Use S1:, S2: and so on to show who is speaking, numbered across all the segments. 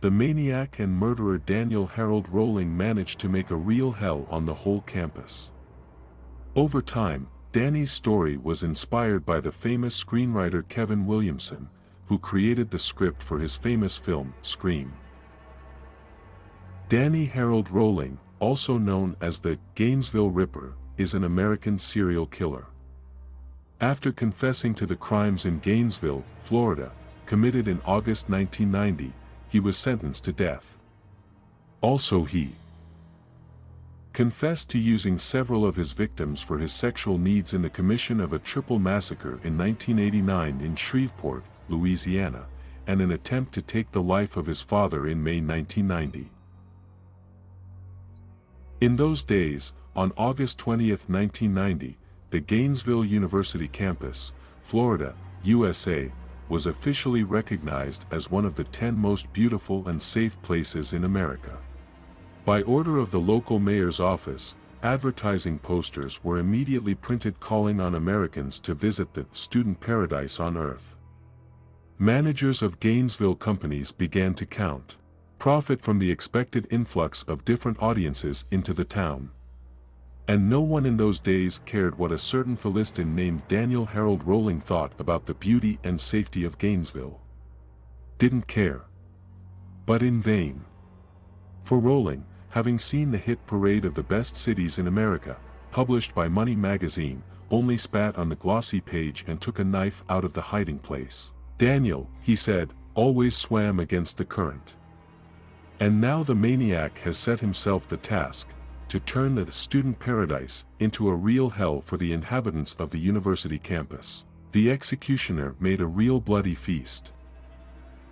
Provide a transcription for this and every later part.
S1: the maniac and murderer Daniel Harold Rowling managed to make a real hell on the whole campus. Over time, Danny's story was inspired by the famous screenwriter Kevin Williamson, who created the script for his famous film, Scream. Danny Harold Rowling, also known as the Gainesville Ripper, is an American serial killer. After confessing to the crimes in Gainesville, Florida, committed in August 1990, he was sentenced to death. Also he confessed to using several of his victims for his sexual needs in the commission of a triple massacre in 1989 in Shreveport, Louisiana, and an attempt to take the life of his father in May 1990. In those days, on August 20, 1990, the Gainesville University campus, Florida, USA, was officially recognized as one of the 10 most beautiful and safe places in America. By order of the local mayor's office, advertising posters were immediately printed calling on Americans to visit the student paradise on earth. Managers of Gainesville companies began to count profit from the expected influx of different audiences into the town. And no one in those days cared what a certain Philistine named Daniel Harold Rowling thought about the beauty and safety of Gainesville. Didn't care. But in vain. For Rowling, having seen the hit parade of the best cities in America, published by Money magazine, only spat on the glossy page and took a knife out of the hiding place. Daniel, he said, always swam against the current. And now the maniac has set himself the task to turn the student paradise into a real hell for the inhabitants of the university campus. The executioner made a real bloody feast.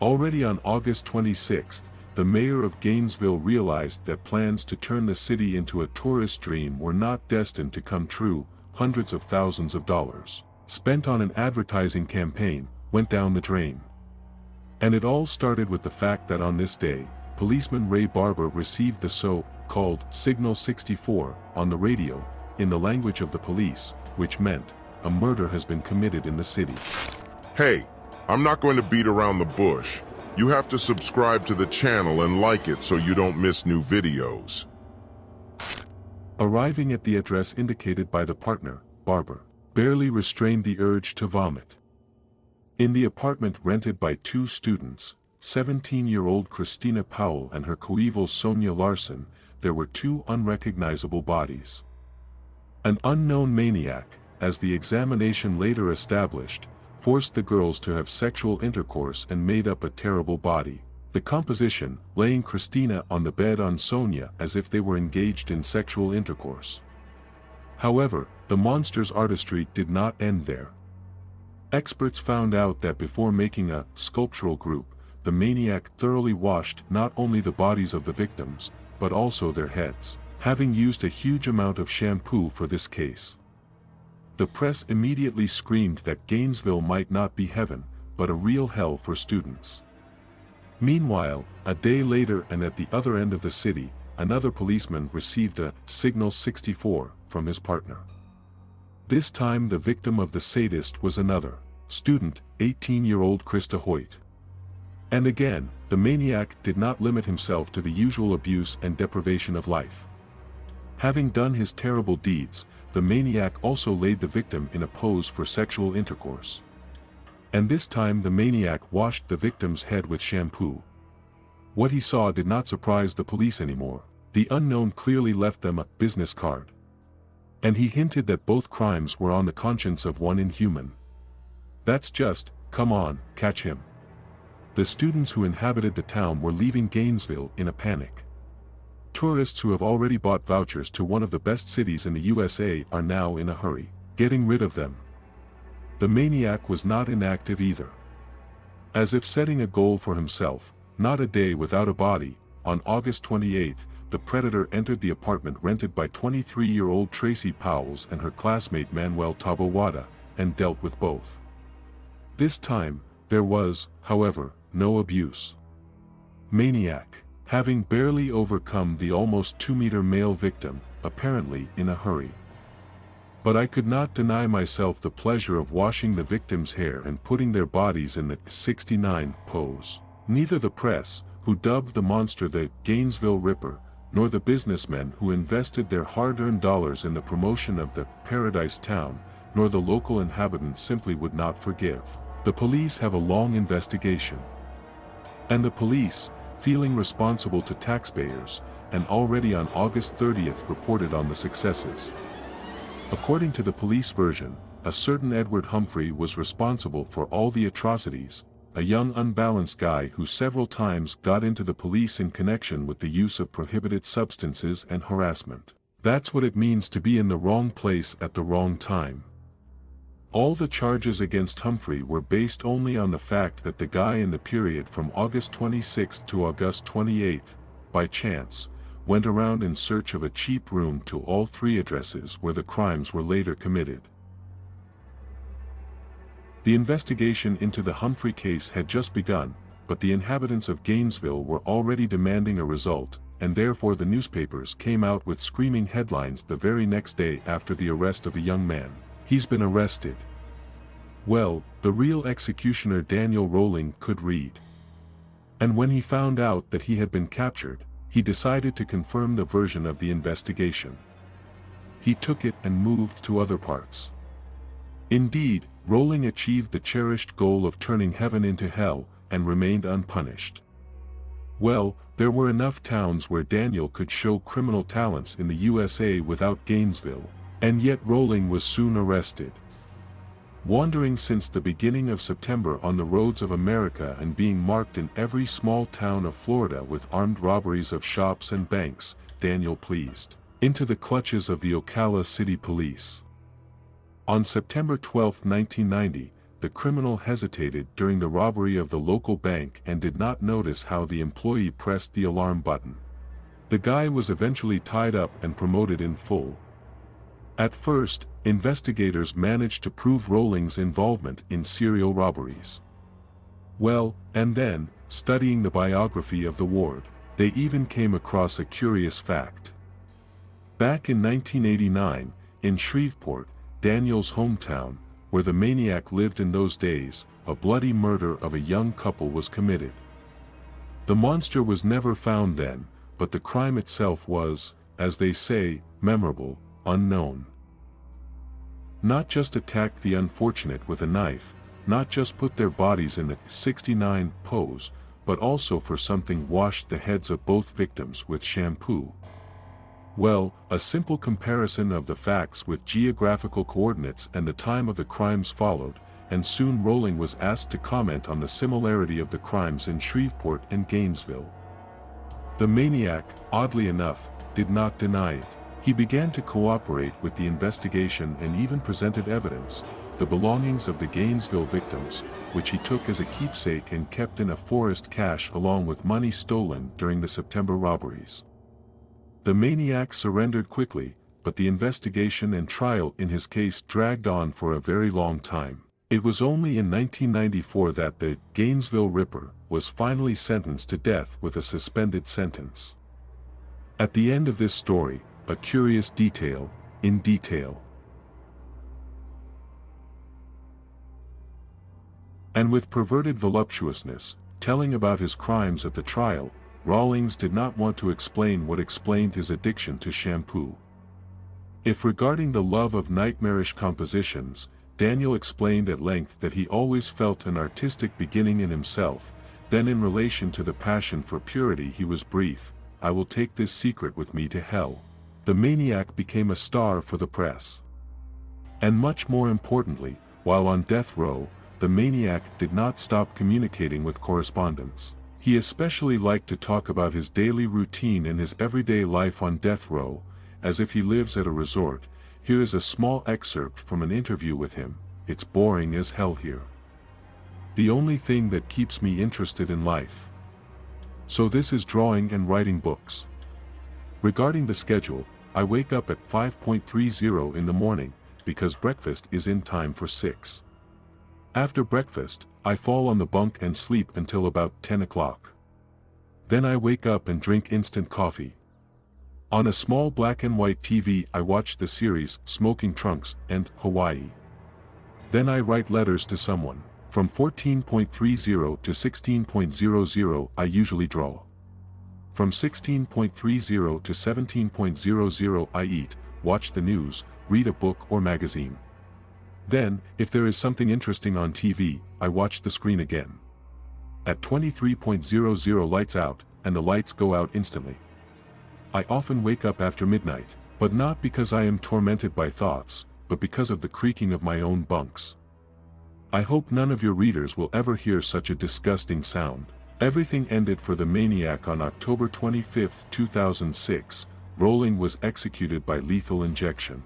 S1: Already on August 26, the mayor of Gainesville realized that plans to turn the city into a tourist dream were not destined to come true. Hundreds of thousands of dollars, spent on an advertising campaign, went down the drain. And it all started with the fact that on this day, policeman Ray Barber received the so-called Signal 64 on the radio, in the language of the police, which meant, a murder has been committed in the city.
S2: Hey, I'm not going to beat around the bush. You have to subscribe to the channel and like it so you don't miss new videos.
S1: Arriving at the address indicated by the partner, Barber barely restrained the urge to vomit. In the apartment rented by two students, 17-year-old Christina Powell and her coeval Sonia Larson, there were two unrecognizable bodies. An unknown maniac, as the examination later established, forced the girls to have sexual intercourse and made up a terrible body. The composition, laying Christina on the bed on Sonia as if they were engaged in sexual intercourse. However, the monster's artistry did not end there. Experts found out that before making a sculptural group, the maniac thoroughly washed not only the bodies of the victims, but also their heads, having used a huge amount of shampoo for this case. The press immediately screamed that Gainesville might not be heaven, but a real hell for students. Meanwhile, a day later and at the other end of the city, another policeman received a Signal 64 from his partner. This time the victim of the sadist was another student, 18-year-old Krista Hoyt. And again, the maniac did not limit himself to the usual abuse and deprivation of life. Having done his terrible deeds, the maniac also laid the victim in a pose for sexual intercourse. And this time the maniac washed the victim's head with shampoo. What he saw did not surprise the police anymore. The unknown clearly left them a business card. And he hinted that both crimes were on the conscience of one inhuman. That's just, come on, catch him. The students who inhabited the town were leaving Gainesville in a panic. Tourists who have already bought vouchers to one of the best cities in the USA are now in a hurry, getting rid of them. The maniac was not inactive either. As if setting a goal for himself, not a day without a body, on August 28, the predator entered the apartment rented by 23-year-old Tracy Powells and her classmate Manuel Tabawada, and dealt with both. This time, there was, however, no abuse. Maniac, having barely overcome the almost 2-meter male victim, apparently in a hurry. But I could not deny myself the pleasure of washing the victim's hair and putting their bodies in the 69 pose. Neither the press, who dubbed the monster the Gainesville Ripper, nor the businessmen who invested their hard-earned dollars in the promotion of the Paradise Town, nor the local inhabitants simply would not forgive. The police have a long investigation. And the police, feeling responsible to taxpayers, and already on August 30th reported on the successes. According to the police version, a certain Edward Humphrey was responsible for all the atrocities, a young unbalanced guy who several times got into the police in connection with the use of prohibited substances and harassment. That's what it means to be in the wrong place at the wrong time. All the charges against Humphrey were based only on the fact that the guy in the period from August 26 to August 28, by chance, went around in search of a cheap room to all three addresses where the crimes were later committed. The investigation into the Humphrey case had just begun, but the inhabitants of Gainesville were already demanding a result, and therefore the newspapers came out with screaming headlines the very next day after the arrest of a young man. "He's been arrested." Well, the real executioner Daniel Rolling could read. And when he found out that he had been captured, he decided to confirm the version of the investigation. He took it and moved to other parts. Indeed, Rolling achieved the cherished goal of turning heaven into hell, and remained unpunished. Well, there were enough towns where Daniel could show criminal talents in the USA without Gainesville, and yet Rolling was soon arrested. Wandering since the beginning of September on the roads of America and being marked in every small town of Florida with armed robberies of shops and banks, Daniel pleased into the clutches of the Ocala City Police. On September 12, 1990, the criminal hesitated during the robbery of the local bank and did not notice how the employee pressed the alarm button. The guy was eventually tied up and promoted in full. At first, investigators managed to prove Rolling's involvement in serial robberies. Well, and then, studying the biography of the ward, they even came across a curious fact. Back in 1989, in Shreveport, Daniel's hometown, where the maniac lived in those days, a bloody murder of a young couple was committed. The monster was never found then, but the crime itself was, as they say, memorable, unknown. Not just attacked the unfortunate with a knife, not just put their bodies in the 69 pose, but also for something washed the heads of both victims with shampoo. Well, a simple comparison of the facts with geographical coordinates and the time of the crimes followed, and soon Rolling was asked to comment on the similarity of the crimes in Shreveport and Gainesville. The maniac, oddly enough, did not deny it. He began to cooperate with the investigation and even presented evidence, the belongings of the Gainesville victims, which he took as a keepsake and kept in a forest cache along with money stolen during the September robberies. The maniac surrendered quickly, but the investigation and trial in his case dragged on for a very long time. It was only in 1994 that the Gainesville Ripper was finally sentenced to death with a suspended sentence. At the end of this story, a curious detail, in detail. And with perverted voluptuousness, telling about his crimes at the trial, Rawlings did not want to explain what explained his addiction to shampoo. If regarding the love of nightmarish compositions, Daniel explained at length that he always felt an artistic beginning in himself, then in relation to the passion for purity he was brief, "I will take this secret with me to hell." The maniac became a star for the press. And much more importantly, while on death row, the maniac did not stop communicating with correspondents. He especially liked to talk about his daily routine and his everyday life on death row, as if he lives at a resort. Here is a small excerpt from an interview with him. "It's boring as hell here. The only thing that keeps me interested in life. So this is drawing and writing books. Regarding the schedule, I wake up at 5:30 in the morning, because breakfast is in time for 6. After breakfast, I fall on the bunk and sleep until about 10 o'clock. Then I wake up and drink instant coffee. On a small black and white TV I watch the series Smoking Trunks and Hawaii. Then I write letters to someone. From 14.30 to 16.00 I usually draw. From 16.30 to 17.00 I eat, watch the news, read a book or magazine. Then, if there is something interesting on TV, I watch the screen again. At 23.00 lights out, and the lights go out instantly. I often wake up after midnight, but not because I am tormented by thoughts, but because of the creaking of my own bunks. I hope none of your readers will ever hear such a disgusting sound. Everything ended for the maniac on October 25, 2006. Rolling was executed by lethal injection.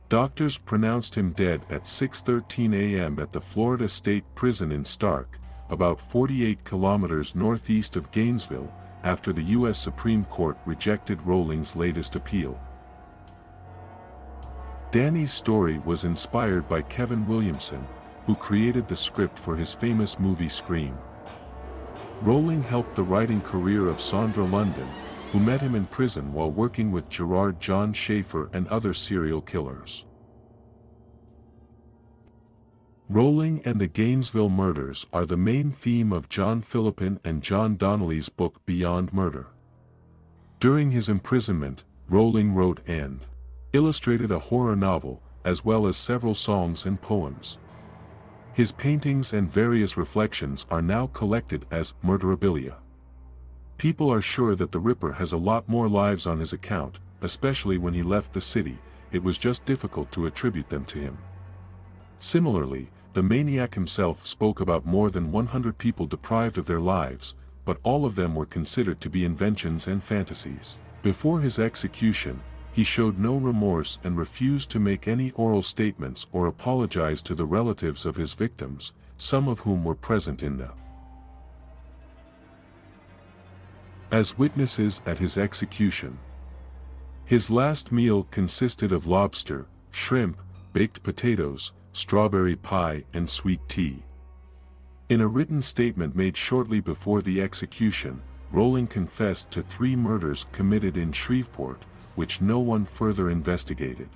S1: Doctors pronounced him dead at 6:13 a.m. at the Florida State Prison in Stark, about 48 kilometers northeast of Gainesville, after the U.S. Supreme Court rejected Rolling's latest appeal. Danny's story was inspired by Kevin Williamson, who created the script for his famous movie Scream. Rolling helped the writing career of Sandra London, who met him in prison while working with Gerard John Schaefer and other serial killers. Rolling and the Gainesville murders are the main theme of John Philippin and John Donnelly's book Beyond Murder. During his imprisonment, Rolling wrote and illustrated a horror novel, as well as several songs and poems. His paintings and various reflections are now collected as murderabilia. People are sure that the Ripper has a lot more lives on his account, especially when he left the city. It was just difficult to attribute them to him. Similarly, the maniac himself spoke about more than 100 people deprived of their lives, but all of them were considered to be inventions and fantasies. Before his execution, he showed no remorse and refused to make any oral statements or apologize to the relatives of his victims, some of whom were present in the as witnesses at his execution. His last meal consisted of lobster, shrimp, baked potatoes, strawberry pie and sweet tea. In a written statement made shortly before the execution, Rolling confessed to 3 murders committed in Shreveport, which no one further investigated.